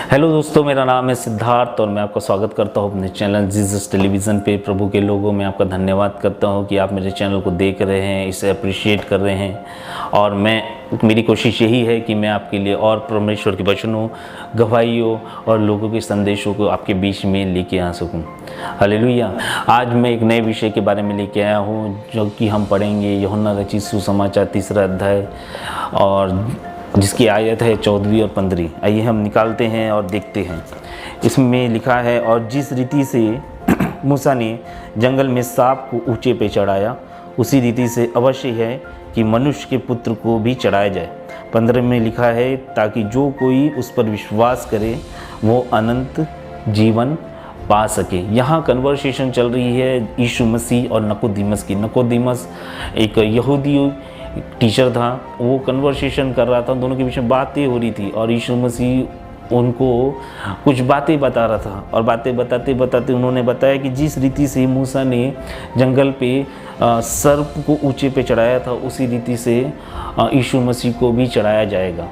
Hello दोस्तों, मेरा नाम है सिद्धार्थ और मैं आपका स्वागत करता हूं अपने चैनल जीसस टेलीविज़न पे। प्रभु के लोगों में आपका धन्यवाद करता हूं कि आप मेरे चैनल को देख रहे हैं, इसे अप्रिशिएट कर रहे हैं। और मेरी कोशिश यही है कि मैं आपके लिए और परमेश्वर के वचनों, गवाहियों और लोगों के संदेशों को आपके बीच में लेके आ सकूं। हालेलुया। आज मैं एक नए विषय के बारे में लेके आया हूं जो कि हम पढ़ेंगे यूहन्ना रचित सुसमाचार 3 अध्याय, और जिसकी आयत है 14वीं और 15वीं। आइए हम निकालते हैं और देखते हैं। इसमें लिखा है, और जिस रीति से मूसा ने जंगल में सांप को ऊंचे पे चढ़ाया, उसी रीति से अवश्य है कि मनुष्य के पुत्र को भी चढ़ाया जाए। 15 में लिखा है, ताकि जो कोई उस पर विश्वास करे वो अनंत जीवन पा सके। यहाँ कन्वर्सेशन चल रही है यीशु मसीह और निकोदेमस की। निकोदेमस एक यहूदी टीचर था, वो कन्वर्सेशन कर रहा था, दोनों के बीच में बातें हो रही थी और यीशु मसीह उनको कुछ बातें बता रहा था। और बातें बताते बताते उन्होंने बताया कि जिस रीति से मूसा ने जंगल पे सर्प को ऊंचे पे चढ़ाया था, उसी रीति से यीशु मसीह को भी चढ़ाया जाएगा।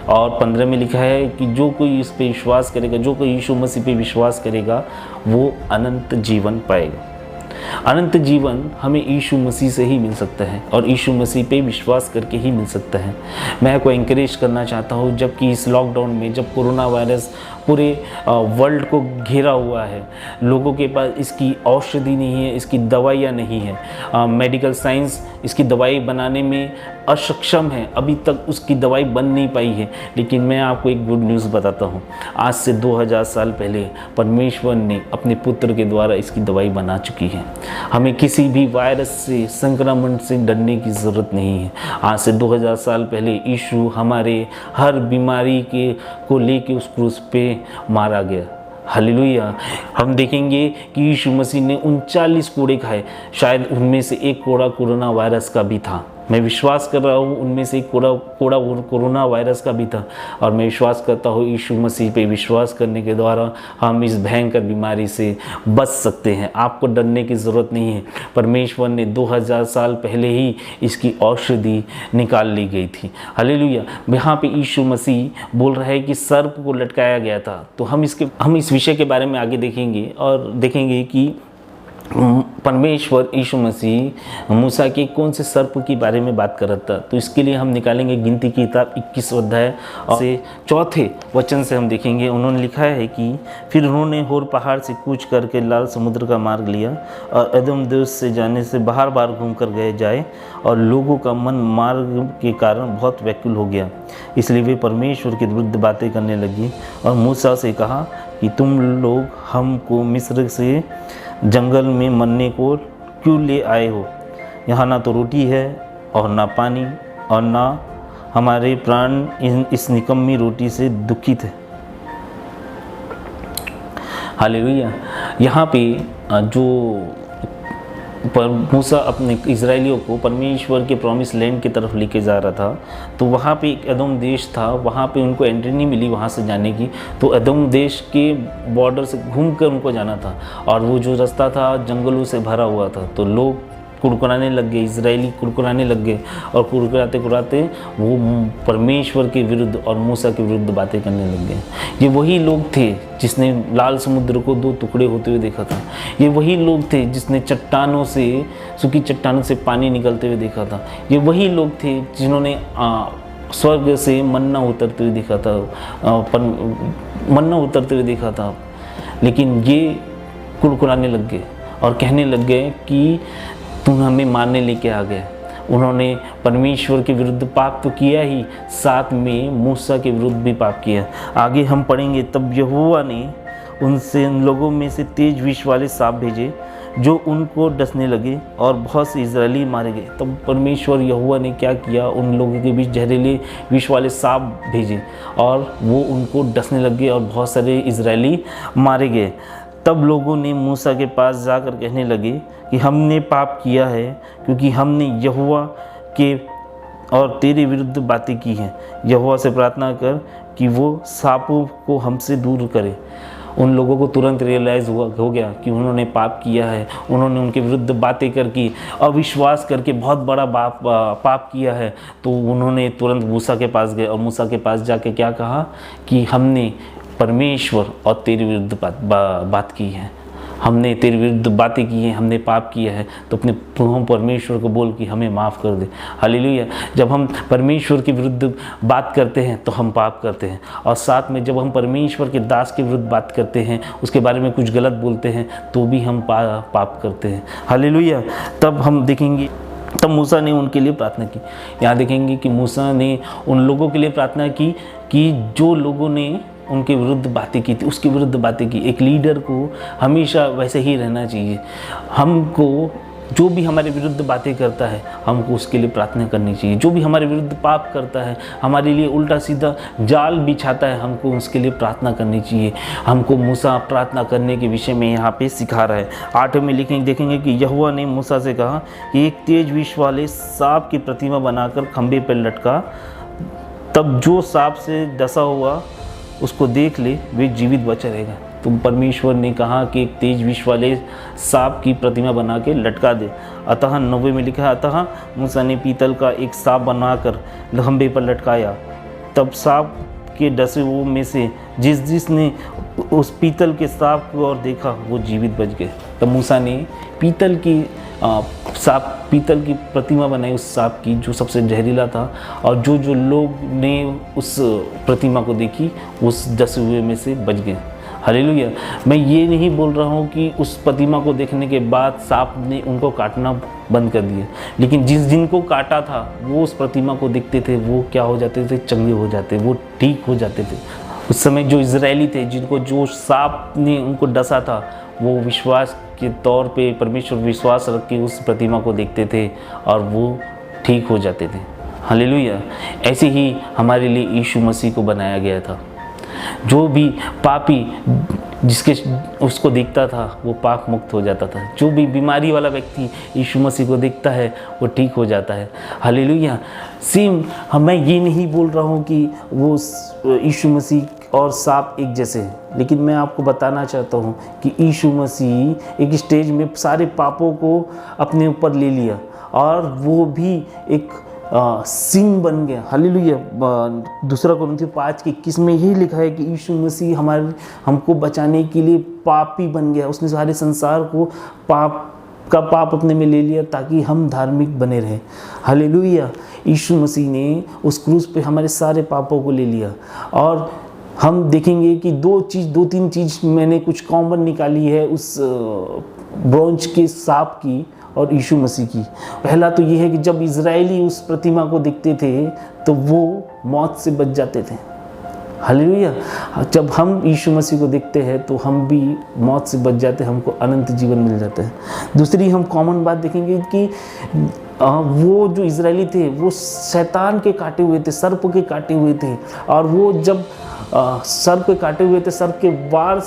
और 15 में लिखा है कि जो कोई इस पे विश्वास करेगा, जो कोई यीशु मसीह पे विश्वास करेगा, वो अनंत जीवन पाएगा। अनंत जीवन हमें यीशु मसीह से ही मिल सकता है और यीशु मसीह पे विश्वास करके ही मिल सकता है। मैं आपको एनकरेज करना चाहता हूँ, जबकि इस लॉकडाउन में जब कोरोना वायरस पूरे वर्ल्ड को घेरा हुआ है, लोगों के पास इसकी औषधि नहीं है, इसकी दवाइयाँ नहीं है, मेडिकल साइंस इसकी दवाई बनाने में असक्षम है, अभी तक उसकी दवाई बन नहीं पाई है। लेकिन मैं आपको एक गुड न्यूज़ बताता हूँ, आज से 2000 साल पहले परमेश्वर ने अपने पुत्र के द्वारा इसकी दवाई बना चुकी है। हमें किसी भी वायरस से, संक्रमण से डरने की ज़रूरत नहीं है। आज से 2000 साल पहले यीशु हमारे हर बीमारी को लेके उस क्रूस पे मारा गया। हालेलुया। हम देखेंगे कि यीशु मसीह ने 39 कोड़े खाए, शायद उनमें से एक कोड़ा कोरोना वायरस का भी था। मैं विश्वास कर रहा हूँ उनमें से एक कोड़ा कोरोना वायरस का भी था। और मैं विश्वास करता हूँ यीशु मसीह पे विश्वास करने के द्वारा हम इस भयंकर बीमारी से बच सकते हैं। आपको डरने की ज़रूरत नहीं है। परमेश्वर ने 2000 साल पहले ही इसकी औषधि निकाल ली गई थी। हालेलुया। यहाँ पे यीशु मसीह बोल रहा है कि सर्प को लटकाया गया था। तो हम इस विषय के बारे में आगे देखेंगे और देखेंगे कि परमेश्वर यीशु मसीह मूसा के कौन से सर्प के बारे में बात कर रहा था। तो इसके लिए हम निकालेंगे गिनती की किताब 21 अध्याय और से 4 वचन से हम देखेंगे। उन्होंने लिखा है कि फिर उन्होंने होर पहाड़ से कूच करके लाल समुद्र का मार्ग लिया और एदोम देश से जाने से बाहर बाहर घूम कर गए जाए, और लोगों का मन मार्ग के कारण बहुत व्याकुल हो गया, इसलिए वे परमेश्वर के विरुद्ध बातें करने लगी और मूसा से कहा कि तुम लोग हमको मिस्र से जंगल में मरने को क्यों ले आए हो? यहाँ ना तो रोटी है और ना पानी, और ना हमारे प्राण इस निकम्मी रोटी से दुखित है। हालेलुया। यहाँ पे जो मूसा अपने इजराइलियों को परमेश्वर के प्रॉमिस लैंड की तरफ लेके जा रहा था, तो वहाँ पे एक एदोम देश था, वहाँ पे उनको एंट्री नहीं मिली वहाँ से जाने की। तो एदोम देश के बॉर्डर से घूमकर उनको जाना था, और वो जो रास्ता था जंगलों से भरा हुआ था। तो लोग कुड़कुड़ाने लग गए, इजरायली कुड़कुड़ाने लग गए, और कुड़कुड़ाते कुड़ाते वो परमेश्वर के विरुद्ध और मूसा के विरुद्ध बातें करने लग गए। ये वही लोग थे जिसने लाल समुद्र को 2 टुकड़े होते हुए देखा था। ये वही लोग थे जिसने चट्टानों से, सूखी चट्टानों से पानी निकलते हुए देखा था। ये वही लोग थे जिन्होंने स्वर्ग से मन्ना उतरते हुए देखा था, मन्ना उतरते हुए देखा था। लेकिन ये कुड़कुड़ाने लग गए और कहने लग गए कि तुम हमें मारने लेके आ गए। उन्होंने परमेश्वर के विरुद्ध पाप तो किया ही, साथ में मूसा के विरुद्ध भी पाप किया। आगे हम पढ़ेंगे, तब यहोवा ने उनसे उन लोगों में से तेज विष वाले सांप भेजे जो उनको डसने लगे, और बहुत से इजरायली मारे गए। तब परमेश्वर यहोवा ने क्या किया, उन लोगों के बीच जहरीले विष वाले सांप भेजे और वो उनको डसने लगे और बहुत सारे इजरायली मारे गए। तब लोगों ने मूसा के पास जाकर कहने लगे कि हमने पाप किया है, क्योंकि हमने यहोवा के और तेरे विरुद्ध बातें की हैं। यहोवा से प्रार्थना कर कि वो सांपों को हमसे दूर करे। उन लोगों को तुरंत रियलाइज़ हो गया कि उन्होंने पाप किया है, उन्होंने उनके विरुद्ध बातें करके, अविश्वास करके बहुत बड़ा पाप किया है। तो उन्होंने तुरंत मूसा के पास गए और मूसा के पास जाके क्या कहा कि हमने परमेश्वर और तेरे विरुद्ध बात की है, हमने तेरे विरुद्ध बातें की हैं, हमने पाप किया है, तो अपने हम परमेश्वर को बोल कि हमें माफ़ कर दे। हालेलुया। जब हम परमेश्वर के विरुद्ध बात करते हैं तो हम पाप करते हैं, और साथ में जब हम परमेश्वर के दास के विरुद्ध बात करते हैं, उसके बारे में कुछ गलत बोलते हैं, तो भी हम पाप करते हैं। हालेलुया। तब हम देखेंगे, तब मूसा ने उनके लिए प्रार्थना की। यहाँ देखेंगे कि मूसा ने उन लोगों के लिए प्रार्थना की कि जो लोगों ने उनके विरुद्ध बातें की थी, उसके विरुद्ध बातें की। एक लीडर को हमेशा वैसे ही रहना चाहिए। हमको जो भी हमारे विरुद्ध बातें करता है, हमको उसके लिए प्रार्थना करनी चाहिए। जो भी हमारे विरुद्ध पाप करता है, हमारे लिए उल्टा सीधा जाल बिछाता है, हमको उसके लिए प्रार्थना करनी चाहिए। हमको मूसा प्रार्थना करने के विषय में यहाँ पे सिखा रहा है। 8 में देखेंगे कि यहोवा ने मूसा से कहा कि एक तेज विष वाले सांप की प्रतिमा बनाकर खंभे पर लटका, तब जो सांप से डसा हुआ उसको देख ले, वे जीवित बचा रहेगा। तो परमेश्वर ने कहा कि एक तेज विष वाले सांप की प्रतिमा बना के लटका दे। अतः 9 में लिखा है, अतः मूसा ने पीतल का एक सांप बनाकर खंभे पर लटकाया, तब सांप के डसे हुओं में से जिसने उस पीतल के सांप की ओर देखा वो जीवित बच गए। तब मूसा ने पीतल की पीतल की प्रतिमा बनाई उस सांप की, जो सबसे जहरीला था, और जो लोग ने उस प्रतिमा को देखी उस डसे हुए में से बच गए। हालेलुया। मैं ये नहीं बोल रहा हूँ कि उस प्रतिमा को देखने के बाद सांप ने उनको काटना बंद कर दिया, लेकिन जिनको काटा था वो उस प्रतिमा को देखते थे, वो क्या हो जाते थे, चंगे हो जाते, वो ठीक हो जाते थे। उस समय जो इजरायली थे, जिनको जो सांप ने उनको डसा था, वो विश्वास के तौर पे परमेश्वर विश्वास रख के उस प्रतिमा को देखते थे और वो ठीक हो जाते थे। हालेलुया। ऐसे ही हमारे लिए यीशु मसीह को बनाया गया था। जो भी पापी जिसके उसको देखता था वो पाप मुक्त हो जाता था। जो भी बीमारी वाला व्यक्ति यीशु मसीह को देखता है वो ठीक हो जाता है। हालेलुया। मैं ये नहीं बोल रहा हूँ कि वो यीशु मसीह और सांप एक जैसे हैं, लेकिन मैं आपको बताना चाहता हूँ कि यीशु मसीह एक स्टेज में सारे पापों को अपने ऊपर ले लिया और वो भी एक सिंह बन गया। हालेलुया। 2 कोरिन्थियों 5:21 में यही लिखा है कि यीशु मसीह हमको बचाने के लिए पापी बन गया। उसने सारे संसार को पाप अपने में ले लिया ताकि हम धार्मिक बने रहें। हालेलुया। यीशु मसीह ने उस क्रूस पे हमारे सारे पापों को ले लिया। और हम देखेंगे कि 2-3 चीज़ मैंने कुछ कॉमन निकाली है उस ब्रोंज के सांप की और यीशु मसीह की। पहला तो ये है कि जब इजरायली उस प्रतिमा को देखते थे तो वो मौत से बच जाते थे। हालेलुया। जब हम यीशु मसीह को देखते हैं तो हम भी मौत से बच जाते हैं, हमको अनंत जीवन मिल जाता है। दूसरी हम कॉमन बात देखेंगे कि वो जो इजरायली थे वो शैतान के काटे हुए थे, सर्प के काटे हुए थे, और वो जब सर्प के काटे हुए थे, सर्प के वार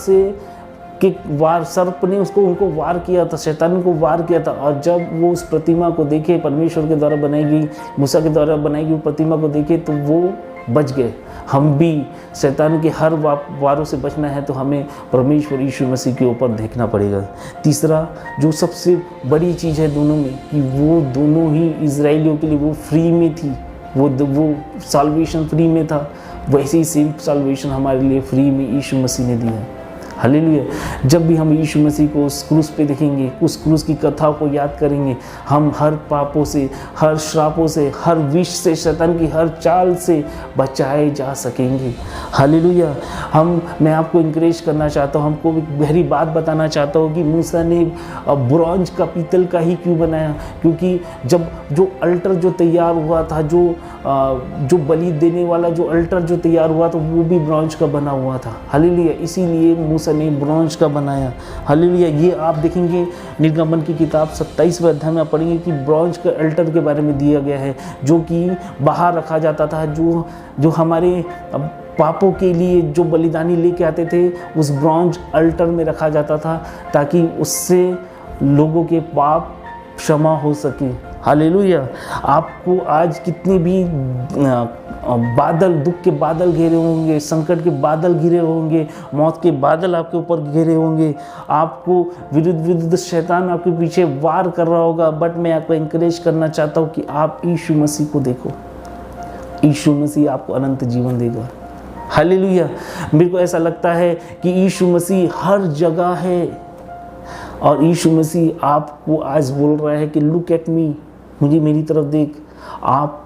सर्प ने उनको वार किया था, शैतान को वार किया था। और जब वो उस प्रतिमा को देखे, परमेश्वर के द्वारा बनाई गई, मूसा के द्वारा बनाई गई प्रतिमा को देखे, तो वो बच गए। हम भी शैतान के हर वारों से बचना है तो हमें परमेश्वर यीशु मसीह के ऊपर देखना पड़ेगा। तीसरा जो सबसे बड़ी चीज़ है दोनों में, कि वो दोनों ही इजरायलियों के लिए वो फ्री में थी, वो साल्वेशन फ्री में था। वैसे ही सेम साल्वेशन हमारे लिए फ्री में यीशु मसीह ने दिया है। हालेलुया। जब भी हम यीशु मसीह को उस क्रूस पे देखेंगे, उस क्रूस की कथा को याद करेंगे, हम हर पापों से, हर श्रापों से, हर विष से, शैतान की हर चाल से बचाए जा सकेंगे। हालेलुया। मैं आपको इंकरेज करना चाहता हूँ, हमको एक गहरी बात बताना चाहता हूँ कि मूसा ने ब्रॉन्ज का, पीतल का ही क्यों बनाया? क्योंकि जब जो अल्टर जो तैयार हुआ था, जो बलि देने वाला जो अल्टर जो तैयार हुआ था, वो भी ब्रॉन्ज का बना हुआ था। हालेलुया। इसीलिए मूसा ने ब्रॉन्ज का बनाया। हालेलुया। ये आप देखेंगे निर्गमन की किताब 27वें अध्याय में आप पढ़ेंगे कि ब्रॉन्ज के अल्टर के बारे में दिया गया है, जो कि बाहर रखा जाता था, जो हमारे पापों के लिए जो बलिदानी लेके आते थे, उस ब्रॉन्ज अल्टर में रखा जाता था ताकि उससे लोगों के पाप क्षमा हो सके। हालेलुया। आपको आज कितने भी दुख के बादल घेरे होंगे, संकट के बादल घिरे होंगे, मौत के बादल आपके ऊपर घेरे होंगे, आपको विरुद्ध शैतान आपके पीछे वार कर रहा होगा, बट मैं आपको इंकरेज करना चाहता हूँ कि आप यीशु मसीह को देखो। यीशु मसीह आपको अनंत जीवन देगा। हालेलुया। मेरे को ऐसा लगता है कि यीशु मसीह हर जगह है और यीशु मसीह आपको आज बोल रहा है कि लुक एट मी, मुझे मेरी तरफ देख। आप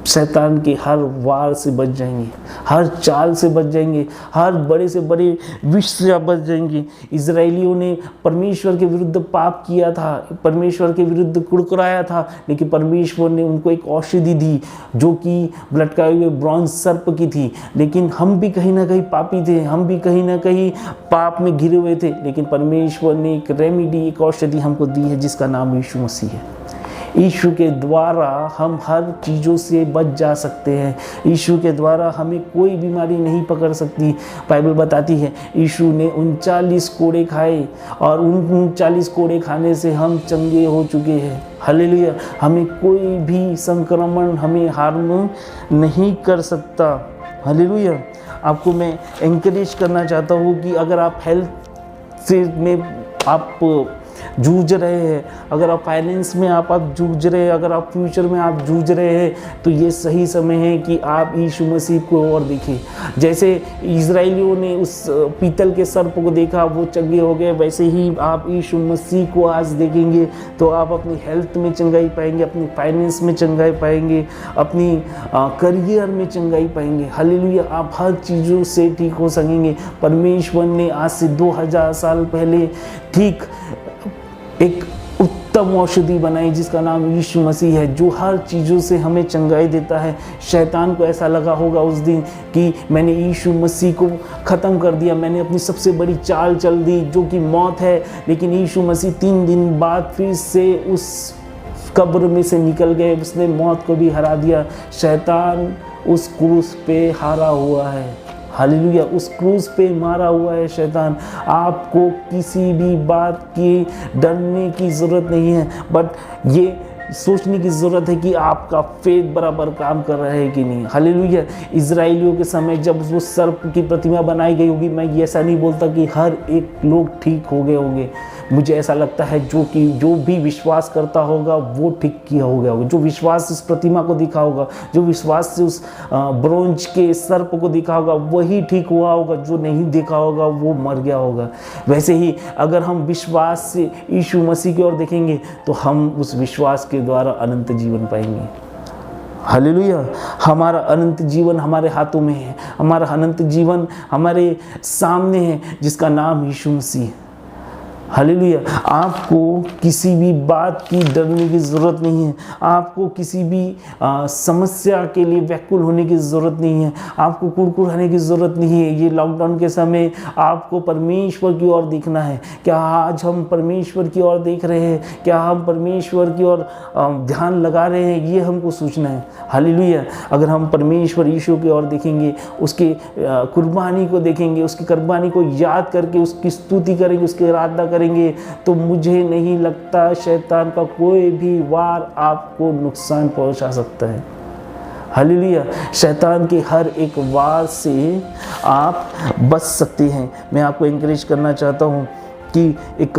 शैतान के हर वार से बच जाएंगे, हर चाल से बच जाएंगे, हर बड़े से बड़े विष से आप बच जाएंगे। इजरायलियों ने परमेश्वर के विरुद्ध पाप किया था, परमेश्वर के विरुद्ध कुड़कुड़ाया था, लेकिन परमेश्वर ने उनको एक औषधि दी जो कि लटकाए हुए ब्रॉन्ज सर्प की थी। लेकिन हम भी कहीं ना कहीं पापी थे, हम भी कहीं ना कहीं पाप में घिरे हुए थे, लेकिन परमेश्वर ने एक रेमेडी, एक औषधि हमको दी है जिसका नाम यीशु मसीह है। यीशु के द्वारा हम हर चीज़ों से बच जा सकते हैं। यीशु के द्वारा हमें कोई बीमारी नहीं पकड़ सकती। बाइबल बताती है यीशु ने 39 कोड़े खाए और उन 39 कोड़े खाने से हम चंगे हो चुके हैं। हालेलुया। हमें कोई भी संक्रमण हमें हार्म नहीं कर सकता। हालेलुया। आपको मैं एनकरेज करना चाहता हूँ कि अगर आप हेल्थ से में आप जूझ रहे हैं, अगर आप फाइनेंस में आप जूझ रहे हैं, अगर आप फ्यूचर में आप जूझ रहे हैं, तो ये सही समय है कि आप यीशु मसीह को और देखें। जैसे इजरायलियों ने उस पीतल के सर्प को देखा, वो चंगे हो गए, वैसे ही आप यीशु मसीह को आज देखेंगे तो आप अपनी हेल्थ में चंगाई पाएंगे, अपनी फाइनेंस में चंगाई पाएंगे, अपनी करियर में चंगाई पाएंगे। हालेलुया। आप हर चीज़ों से ठीक हो सकेंगे। परमेश्वर ने आज से 2000 साल पहले ठीक एक उत्तम औषधि बनाई जिसका नाम यीशु मसीह है, जो हर चीज़ों से हमें चंगाई देता है। शैतान को ऐसा लगा होगा उस दिन कि मैंने यीशु मसीह को ख़त्म कर दिया, मैंने अपनी सबसे बड़ी चाल चल दी जो कि मौत है। लेकिन यीशु मसीह 3 दिन बाद फिर से उस कब्र में से निकल गए, उसने मौत को भी हरा दिया। शैतान उस क्रूस पे हारा हुआ है। हालेलुया। उस क्रूस पे मारा हुआ है शैतान। आपको किसी भी बात की डरने की ज़रूरत नहीं है, बट ये सोचने की ज़रूरत है कि आपका फेथ बराबर काम कर रहा है कि नहीं। हालेलुया। इजराइलियों के समय जब वो सर्प की प्रतिमा बनाई गई होगी, मैं ये ऐसा नहीं बोलता कि हर एक लोग ठीक हो गए होंगे। मुझे ऐसा लगता है जो भी विश्वास करता होगा वो ठीक किया हो गया होगा। जो विश्वास इस प्रतिमा को दिखा होगा, जो विश्वास से उस ब्रोंज के सर्प को दिखा होगा, वही ठीक हुआ होगा। जो नहीं देखा होगा वो मर गया होगा। वैसे ही अगर हम विश्वास से यीशु मसीह की ओर देखेंगे तो हम उस विश्वास के द्वारा अनंत जीवन पाएंगे। हालेलुया। हमारा अनंत जीवन हमारे हाथों में है, हमारा अनंत जीवन हमारे सामने है जिसका नाम यीशु मसीह है। हालेलुया। आपको किसी भी बात की डरने की ज़रूरत नहीं है, आपको किसी भी समस्या के लिए व्याकुल होने की ज़रूरत नहीं है, आपको कुड़कुड़ाने की ज़रूरत नहीं है। ये लॉकडाउन के समय आपको परमेश्वर की ओर देखना है। क्या आज हम परमेश्वर की ओर देख रहे हैं? क्या हम परमेश्वर की ओर ध्यान लगा रहे हैं? ये हमको सोचना है। हालेलुया। अगर हम परमेश्वर यीशु की ओर देखेंगे, उसके कुर्बानी को देखेंगे, उसकी कुर्बानी को याद करके उसकी स्तुति करेंगे, उसकी आराधना करेंगे, तो मुझे नहीं लगता शैतान का कोई भी वार आपको नुकसान पहुंचा सकता है। हालेलुया। शैतान के हर एक वार से आप बच सकते हैं। मैं आपको एनकरेज करना चाहता हूं कि एक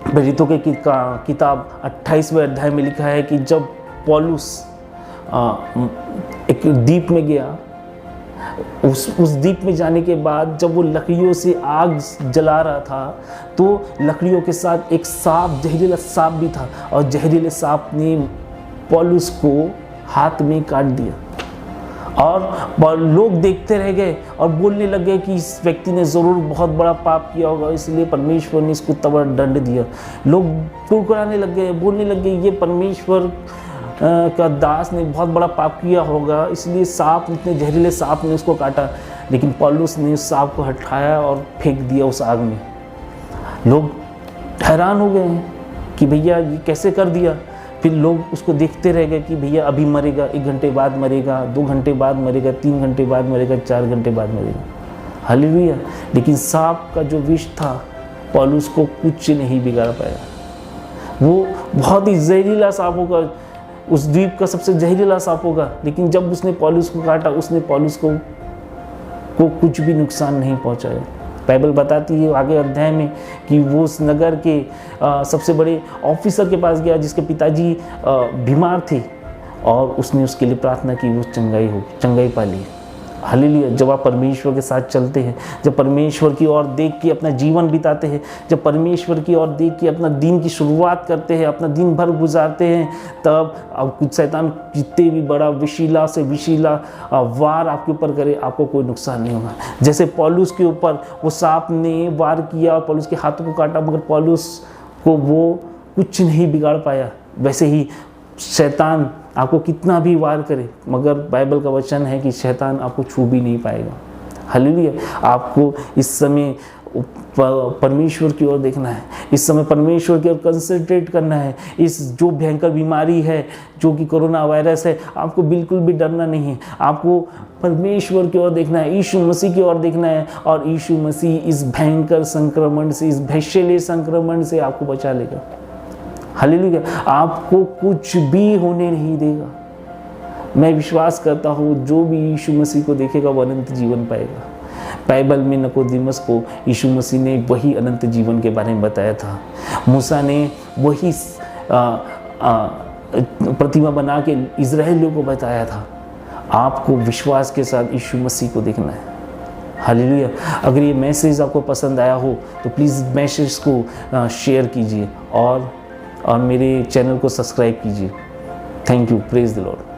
प्रेरितों के किताब 28वें अध्याय में लिखा है कि जब पौलुस एक द्वीप में गया, उस द्वीप में जाने के बाद जब वो लकड़ियों से आग जला रहा था, तो लकड़ियों के साथ एक सांप, जहरीला सांप भी था, और जहरीले सांप ने पौलुस को हाथ में काट दिया। और लोग देखते रह गए और बोलने लगे कि इस व्यक्ति ने ज़रूर बहुत बड़ा पाप किया होगा, इसलिए परमेश्वर ने इसको तगड़ा दंड दिया। लोग कुड़कुड़ाने लग गए, बोलने लग गए ये परमेश्वर का दास ने बहुत बड़ा पाप किया होगा, इसलिए सांप, इतने जहरीले सांप ने उसको काटा। लेकिन पौलुस ने उस सांप को हटाया और फेंक दिया उस आग में। लोग हैरान हो गए कि भैया ये कैसे कर दिया। फिर लोग उसको देखते रह गए कि भैया अभी मरेगा, 1 घंटे बाद मरेगा, 2 घंटे बाद मरेगा, 3 घंटे बाद मरेगा, 4 घंटे बाद मरेगा। हालेलुया। लेकिन सांप का जो विष था पौलुस को कुछ नहीं बिगाड़ पाया। वो बहुत ही जहरीला सांप होगा, उस द्वीप का सबसे जहरीला सांप होगा, लेकिन जब उसने पौलुस को काटा, उसने पौलुस को कुछ भी नुकसान नहीं पहुंचाया। बाइबल बताती है आगे अध्याय में कि वो उस नगर के सबसे बड़े ऑफिसर के पास गया जिसके पिताजी बीमार थे, और उसने उसके लिए प्रार्थना की, वो चंगाई पा ली। हालेलुया। जब आप परमेश्वर के साथ चलते हैं, जब परमेश्वर की ओर देख के अपना जीवन बिताते हैं, जब परमेश्वर की ओर देख के अपना दिन की शुरुआत करते हैं, अपना दिन भर गुजारते हैं, तब अब कुछ शैतान जितने भी बड़ा विशीला से विशीला वार आपके ऊपर करे, आपको कोई नुकसान नहीं होगा। जैसे पौलुस के ऊपर वो सांप ने वार किया और पौलुस के हाथों को काटा, मगर पौलुस को वो कुछ नहीं बिगाड़ पाया, वैसे ही शैतान आपको कितना भी वार करे, मगर बाइबल का वचन है कि शैतान आपको छू भी नहीं पाएगा। हालेलुया। आपको इस समय परमेश्वर की ओर देखना है, इस समय परमेश्वर की ओर कंसंट्रेट करना है। इस जो भयंकर बीमारी है, जो कि कोरोना वायरस है, आपको बिल्कुल भी डरना नहीं है। आपको परमेश्वर की ओर देखना है, यीशु मसीह की ओर देखना है, और यीशु मसीह इस भयंकर संक्रमण से, इस भैशेले संक्रमण से आपको बचा लेगा। हालेलुया। आपको कुछ भी होने नहीं देगा। मैं विश्वास करता हूँ जो भी यीशु मसीह को देखेगा वो अनंत जीवन पाएगा। बाइबल में निकोदेमुस को यीशु मसीह ने वही अनंत जीवन के बारे में बताया था। मूसा ने वही प्रतिमा बना के इजराइलियों को बताया था। आपको विश्वास के साथ यीशु मसीह को देखना है। हालेलुया। अगर ये मैसेज आपको पसंद आया हो तो प्लीज़ मैसेज को शेयर कीजिए और मेरे चैनल को सब्सक्राइब कीजिए। Thank you. Praise the Lord.